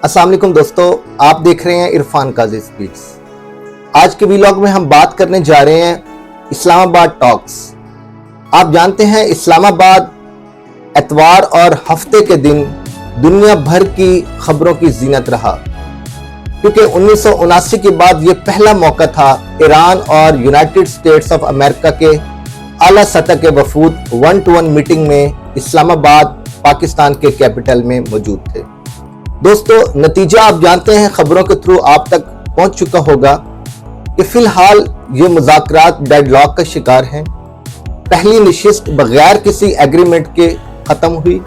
अस्सलाम वालेकुम दोस्तों, आप देख रहे हैं इरफान काजी स्पीक्स। आज के व्लॉग में हम बात करने जा रहे हैं इस्लामाबाद टॉक्स। आप जानते हैं इस्लामाबाद एतवार और हफ्ते के दिन दुनिया भर की खबरों की जीनत रहा, क्योंकि 1979 के बाद ये पहला मौका था ईरान और यूनाइटेड स्टेट्स ऑफ अमेरिका के आला सतह के वफूद 1-to-1 मीटिंग में इस्लामाबाद पाकिस्तान के कैपिटल में मौजूद थे। दोस्तों, नतीजा आप जानते हैं, खबरों के थ्रू आप तक पहुंच चुका होगा कि फिलहाल ये मुज़ाकरात डेडलॉक का शिकार हैं। पहली नशिस्त बगैर किसी एग्रीमेंट के खत्म हुई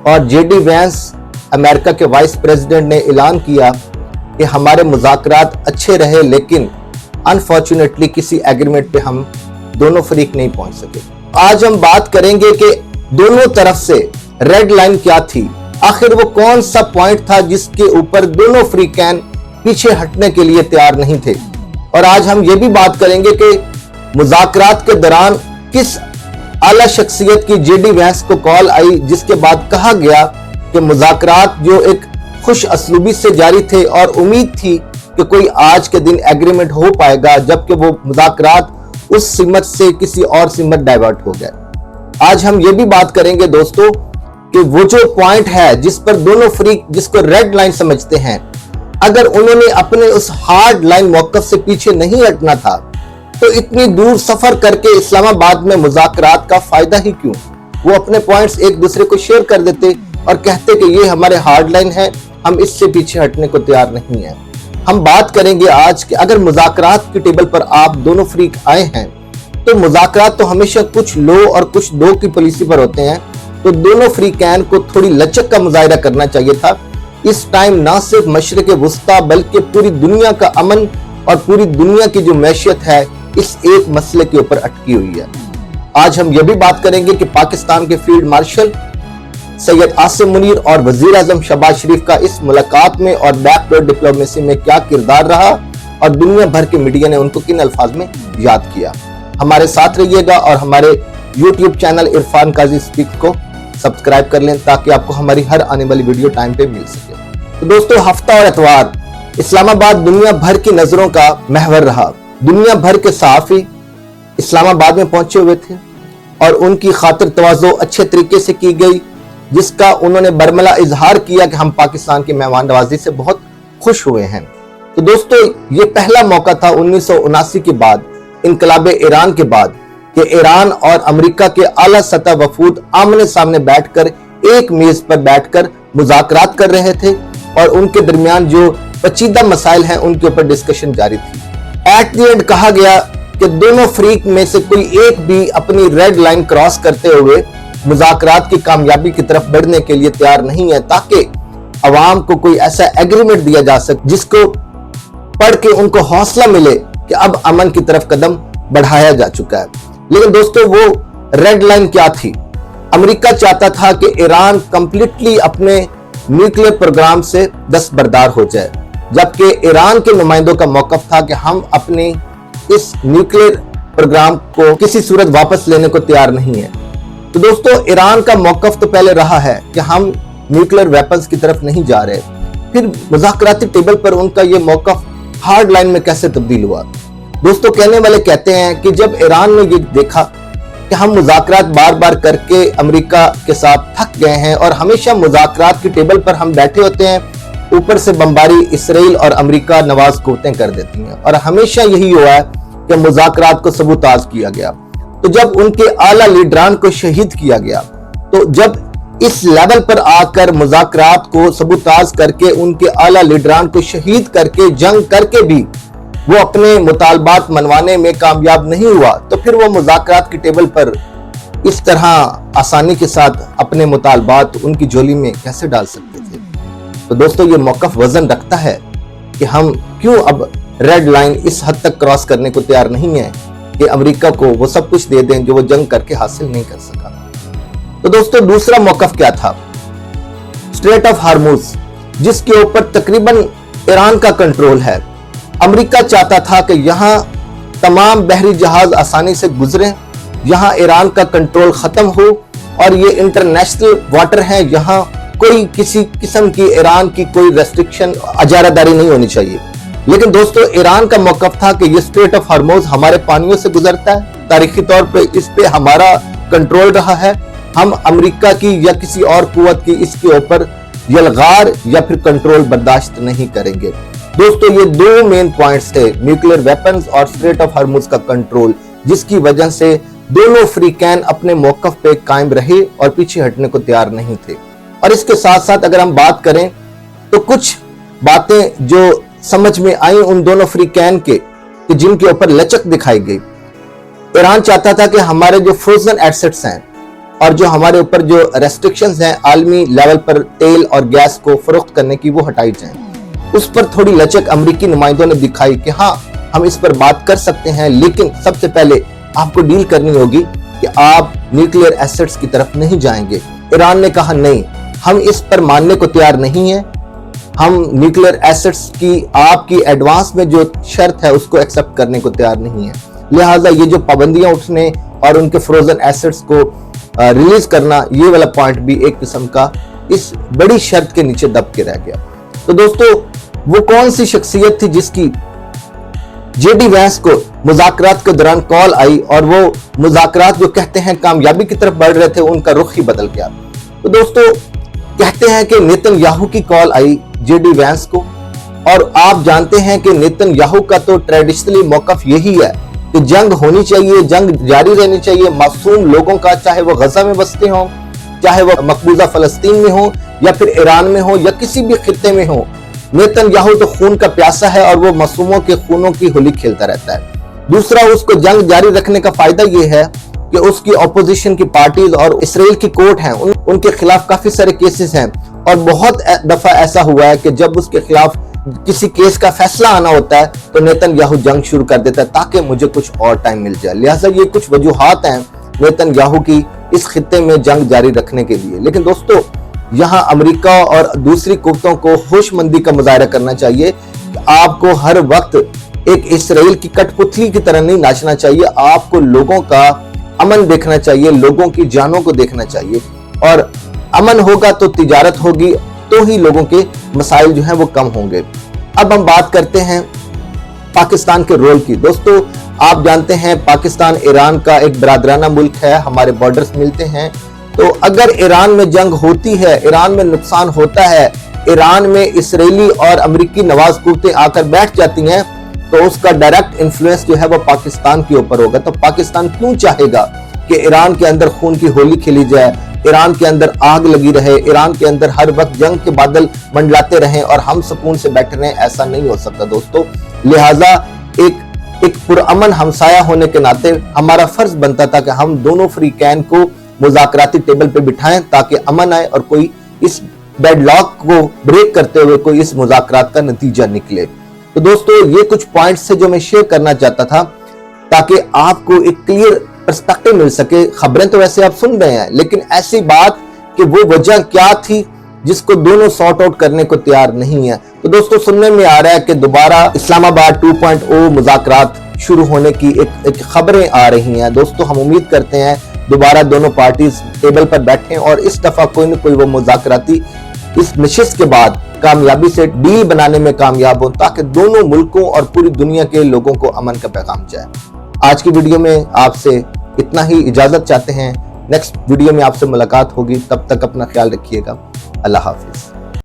और जेडी वैंस अमेरिका के वाइस प्रेसिडेंट ने ऐलान किया कि हमारे मुज़ाकरात अच्छे रहे, लेकिन अनफॉर्चुनेटली किसी एग्रीमेंट पे हम दोनों फरीक नहीं पहुंच सके। आज हम बात करेंगे कि दोनों तरफ से रेड लाइन क्या थी, आखिर वो कौन सा पॉइंट था जिसके ऊपर दोनों फ्रीकैन पीछे हटने के लिए तैयार नहीं थे। और आज हम ये भी बात करेंगे कि मुज़ाकरात के दौरान किस आला शख्सियत की जेडी वैंस को कॉल आई, जिसके बाद कहा गया कि मुज़ाकरात जो एक खुश असलूबी से जारी थे और उम्मीद थी कि कोई आज के दिन एग्रीमेंट हो पाएगा, जबकि वो मुज़ाकरात उस सिमत से किसी और सिमत डाइवर्ट हो गए। आज हम ये भी बात करेंगे दोस्तों कि वो जो पॉइंट है जिस पर दोनों फ्रीक जिसको रेड लाइन समझते हैं, अगर उन्होंने अपने उस हार्ड लाइन मौक़िफ़ से पीछे नहीं हटना था तो इतनी दूर सफर करके इस्लामाबाद में मुज़ाकरात का फायदा ही क्यों। वो अपने पॉइंट्स एक दूसरे को शेयर कर देते और कहते कि ये हमारे हार्ड लाइन है, हम इससे पीछे हटने को तैयार नहीं है। हम बात करेंगे आज कि अगर मुज़ाकरात की टेबल पर आप दोनों फ्रीक आए हैं तो मुज़ाकरात तो हमेशा कुछ लो और कुछ दो की पॉलिसी पर होते हैं, तो दोनों फ्रीकैन को थोड़ी लचक का मुजाहिरा करना चाहिए था। इस टाइम ना सिर्फ मशरिक़ वुस्ता बल्कि पूरी दुनिया का अमन और पूरी दुनिया की जो मैशियत है इस एक मसले के ऊपर अटकी हुई है। आज हम ये भी बात करेंगे कि पाकिस्तान के फील्ड मार्शल सैयद आसिम मुनीर और वजीर आज़म शहबाज शरीफ का इस मुलाकात में और बैकडोर डिप्लोमेसी में क्या किरदार रहा और दुनिया भर के मीडिया ने उनको किन अल्फाज में याद किया। हमारे साथ रहिएगा और हमारे YouTube चैनल इरफान काजी स्पीक्स को सब्सक्राइब कर लें ताकि आपको हमारी हर आने वाली वीडियो टाइम पे मिल सके। तो दोस्तों, हफ्ता और एतवार इस्लामाबाद दुनिया भर की नजरों का महवर रहा। दुनिया भर के सहाफ़ी इस्लामाबाद में पहुंचे हुए थे और उनकी खातिर तवाज़ो अच्छे तरीके से की गई, जिसका उन्होंने बरमला इजहार किया कि हम पाकिस्तान की मेहमान नवाजी से बहुत खुश हुए हैं। तो दोस्तों, ये पहला मौका था 1979 के बाद, इनकलाब ईरान के बाद, कि ईरान और अमेरिका के आला सतह वफूद आमने सामने बैठकर एक मेज पर बैठकर मुज़ाकरात कर रहे थे और उनके दरमियान जो पेचीदा मसाइल हैं उनके ऊपर डिस्कशन जारी थी। एट द एंड कहा गया कि दोनों फ्रीक में से कोई एक भी अपनी रेड लाइन क्रॉस करते हुए मुज़ाकरात की कामयाबी की तरफ बढ़ने के लिए तैयार नहीं है, ताकि अवाम को कोई ऐसा एग्रीमेंट दिया जा सके जिसको पढ़ के उनको हौसला मिले कि अब अमन की तरफ कदम बढ़ाया जा चुका है। लेकिन दोस्तों, वो रेड लाइन क्या थी? अमेरिका चाहता था कि ईरान कंप्लीटली अपने न्यूक्लियर प्रोग्राम से दस्तबरदार हो जाए, जबकि ईरान के नुमाइंदों का मौक़िफ़ था कि हम अपने इस न्यूक्लियर प्रोग्राम को किसी सूरत वापस लेने को तैयार नहीं है। तो दोस्तों, ईरान का मौक़िफ़ तो पहले रहा है कि हम न्यूक्लियर वेपन्स की तरफ नहीं जा रहे, फिर मुज़ाकराती टेबल पर उनका ये मौक़िफ़ हार्ड लाइन में कैसे तब्दील हुआ? दोस्तों, कहने वाले कहते हैं कि जब ईरान ने ये देखा कि हम मुज़ाकरात बार बार करके अमेरिका के साथ थक गए हैं और हमेशा मुज़ाकरात की टेबल पर हम बैठे होते हैं, ऊपर से बमबारी इसराइल और अमेरिका नवाज कुव्वतें कर देती हैं और हमेशा यही हुआ है कि मुज़ाकरात को सबूताज किया गया। तो जब उनके आला लीडरान को शहीद किया गया, तो जब इस लेवल पर आकर मुज़ाकरात को सबूताज करके उनके आला लीडरान को शहीद करके जंग करके भी वो अपने मुतालबात मनवाने में कामयाब नहीं हुआ, तो फिर वो मुज़ाकरात की टेबल पर इस तरह आसानी के साथ अपने मुतालबात उनकी झोली में कैसे डाल सकते थे? तो दोस्तों, ये मौक़िफ़ वजन रखता है कि हम क्यों अब रेड लाइन इस हद तक क्रॉस करने को तैयार नहीं है कि अमेरिका को वो सब कुछ दे दें जो वो जंग करके हासिल नहीं कर सका। तो दोस्तों, दूसरा मौक़िफ़ क्या था? स्ट्रेट ऑफ हार्मूज, जिसके ऊपर तकरीबन ईरान का कंट्रोल है। अमेरिका चाहता था कि यहाँ तमाम बहरी जहाज आसानी से गुजरें, यहाँ ईरान का कंट्रोल खत्म हो और ये इंटरनेशनल वाटर है, यहाँ کوئی کسی قسم کی ایران کی کوئی ریسٹرکشن اجارہ نہیں ہونی چاہیے. لیکن دوستو ایران کا موقف تھا کہ یہ اسٹریٹ آف ہارموز ہمارے پانیوں سے گزرتا ہے, تاریخی طور پہ اس پہ ہمارا کنٹرول رہا ہے, ہم امریکہ کی یا کسی اور قوت کی اس کے اوپر یلغار یا پھر کنٹرول برداشت نہیں کریں گے. دوستو یہ دو مین پوائنٹس تھے, نیوکلیر ویپنز اور اسٹریٹ آف ہارموز کا کنٹرول, جس کی وجہ سے دونوں فریقین اپنے موقف پہ قائم رہے اور پیچھے ہٹنے کو تیار نہیں تھے. اور اس کے ساتھ ساتھ اگر ہم بات کریں تو کچھ باتیں جو سمجھ میں آئیں ان دونوں فریقین کے کہ جن کے اوپر لچک دکھائی گئی. ایران چاہتا تھا کہ ہمارے جو فروزن ایسٹس ہیں اور جو ہمارے اوپر جو ریسٹرکشنز ہیں عالمی لیول پر تیل اور گیس کو فروخت کرنے کی, وہ ہٹائی جائیں. اس پر تھوڑی لچک امریکی نمائندوں نے دکھائی کہ ہاں ہم اس پر بات کر سکتے ہیں, لیکن سب سے پہلے آپ کو ڈیل کرنی ہوگی کہ آپ نیوکلیر ایسٹس کی طرف نہیں جائیں گے. ایران نے کہا نہیں, ہم اس پر ماننے کو تیار نہیں ہیں, ہم نیوکلیر ایسٹس کی آپ کی ایڈوانس میں جو شرط ہے اس کو ایکسپٹ کرنے کو تیار نہیں ہیں. لہٰذا یہ جو پابندیاں اٹھنے اور ان کے فروزن ایسٹس کو ریلیز کرنا, یہ والا پوائنٹ بھی ایک قسم کا اس بڑی شرط کے نیچے دب کے رہ گیا. تو دوستو وہ کون سی شخصیت تھی جس کی جے ڈی وینس کو مذاکرات کے دوران کال آئی اور وہ مذاکرات جو کہتے ہیں کامیابی کی طرف بڑھ رہے تھے ان کا رخ ہی بدل گیا. تو دوستو کہتے ہیں کہ نیتن یاہو کی کال آئی جے ڈی وینس کو, اور آپ جانتے ہیں کہ نیتن یاہو کا تو ٹریڈیشنلی موقف یہی ہے کہ جنگ ہونی چاہیے, جنگ جاری رہنی چاہیے معصوم لوگوں کا, چاہے وہ غزہ میں بستے ہوں, چاہے وہ مقبوضہ فلسطین میں ہوں یا پھر ایران میں ہوں یا کسی بھی خطے میں ہوں. نیتن یاہو تو خون کا پیاسا ہے اور وہ معصوموں کے خونوں کی ہولی کھیلتا رہتا ہے. دوسرا, اس کو جنگ جاری رکھنے کا فائدہ یہ ہے کہ اس کی اپوزیشن کی پارٹیز اور اسرائیل کی کورٹ ہیں, ان کے خلاف کافی سارے کیسز ہیں, اور بہت دفعہ ایسا ہوا ہے کہ جب اس کے خلاف کسی کیس کا فیصلہ آنا ہوتا ہے تو نیتن یاہو جنگ شروع کر دیتا ہے تاکہ مجھے کچھ اور ٹائم مل جائے. لہٰذا یہ کچھ وجوہات ہیں نیتن یاہو کی اس خطے میں جنگ جاری رکھنے کے لیے. لیکن دوستو یہاں امریکہ اور دوسری قوتوں کو ہوش مندی کا مظاہرہ کرنا چاہیے کہ آپ کو ہر وقت ایک اسرائیل کی کٹ پتلی کی طرح نہیں ناچنا چاہیے, آپ کو لوگوں کا امن دیکھنا چاہیے, لوگوں کی جانوں کو دیکھنا چاہیے, اور امن ہوگا تو تجارت ہوگی, تو ہی لوگوں کے مسائل جو ہیں وہ کم ہوں گے. اب ہم بات کرتے ہیں پاکستان کے رول کی. دوستو آپ جانتے ہیں پاکستان ایران کا ایک برادرانہ ملک ہے, ہمارے بارڈرز ملتے ہیں. تو اگر ایران میں جنگ ہوتی ہے, ایران میں نقصان ہوتا ہے, ایران میں اسرائیلی اور امریکی نواز قوتیں آ کر بیٹھ جاتی ہیں, تو اس کا ڈائریکٹ انفلوئنس جو ہے وہ پاکستان کے اوپر ہوگا. تو پاکستان کیوں چاہے گا کہ ایران کے اندر خون کی ہولی کھیلی جائے, ایران کے اندر آگ لگی رہے, ایران کے اندر ہر وقت جنگ کے بادل منڈلاتے رہیں اور ہم سکون سے بیٹھے رہیں؟ ایسا نہیں ہو سکتا دوستو. لہٰذا ایک پرامن ہمسایہ ہونے کے ناطے ہمارا فرض بنتا تھا کہ ہم دونوں فریقین کو مذاکراتی ٹیبل پہ بٹھائیں تاکہ امن آئے اور کوئی اس ڈیڈ لاک کو بریک کرتے ہوئے کوئی اس مذاکرات کا نتیجہ نکلے. تو دوستو یہ کچھ پوائنٹس سے جو میں شیئر کرنا چاہتا تھا تاکہ آپ کو ایک کلیئر پرسپیکٹو مل سکے. خبریں تو ویسے آپ سن رہے ہیں, لیکن ایسی بات کہ وہ وجہ کیا تھی جس کو دونوں سارٹ آؤٹ کرنے کو تیار نہیں ہے. تو دوستو سننے میں آ رہا ہے کہ دوبارہ اسلام آباد 2.0 مذاکرات شروع ہونے کی ایک خبریں آ رہی ہیں. دوستو ہم امید کرتے ہیں دوبارہ دونوں پارٹیز ٹیبل پر بیٹھیں اور اس دفعہ کوئی نہ کوئی وہ مذاکراتی اس نشست کے بعد کامیابی سے ڈیل بنانے میں کامیاب ہوں تاکہ دونوں ملکوں اور پوری دنیا کے لوگوں کو امن کا پیغام جائے. آج کی ویڈیو میں آپ سے اتنا ہی اجازت چاہتے ہیں. نیکسٹ ویڈیو میں آپ سے ملاقات ہوگی, تب تک اپنا خیال رکھیے گا. اللہ حافظ.